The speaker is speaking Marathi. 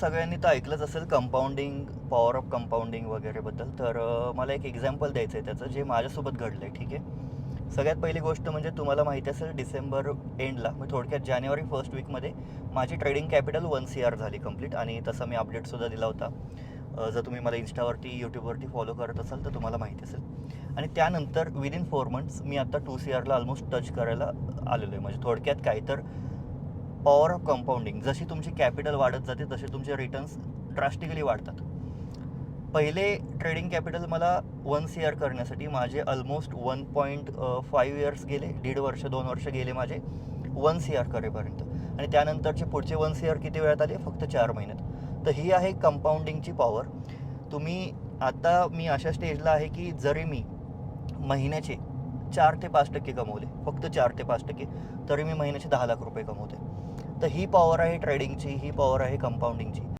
सगळ्यांनी तर ऐकलंच असेल कंपाऊंडिंग, पॉवर ऑफ कंपाऊंडिंग वगैरेबद्दल. तर मला एक एक्झाम्पल द्यायचं आहे त्याचं, जे माझ्यासोबत घडलं आहे. ठीक आहे. सगळ्यात पहिली गोष्ट म्हणजे तुम्हाला माहिती असेल डिसेंबर एंडला, मग थोडक्यात जानेवारी फर्स्ट वीकमध्ये माझी ट्रेडिंग कॅपिटल 1 CR झाली कंप्लीट. आणि तसा मी अपडेटसुद्धा दिला होता. जर तुम्ही मला इंस्टावरती, यूट्यूबवरती फॉलो करत असाल तर तुम्हाला माहिती असेल. आणि त्यानंतर विदिन 4 मंथ्स मी आता 2 CRला ऑलमोस्ट टच करायला आलेलो आहे. म्हणजे थोडक्यात काय तर पॉवर ऑफ कंपाऊंडिंग, जशी तुमची कॅपिटल वाढत जाते तसे तुमचे रिटर्न्स ड्रास्टिकली वाढतात. पहिले ट्रेडिंग कॅपिटल मला 1 CR करण्यासाठी माझे ऑलमोस्ट 1.5 इयर्स गेले. 1.5 वर्ष 2 वर्ष गेले माझे 1 CR करेपर्यंत. आणि त्यानंतरचे पुढचे 1 CR किती वेळात आले? फक्त 4 महिन्यात. तर ही आहे कंपाऊंडिंगची पॉवर. तुम्ही आता मी अशा स्टेजला आहे की जरी मी महिन्याचे 4 ते 5% कमवले, फक्त 4 ते 5%, तरी मी महिन्याचे 10 लाख रुपये कमवते. तर ही पॉवर आहे ट्रेडिंगची, ही पॉवर आहे कंपाऊंडिंगची.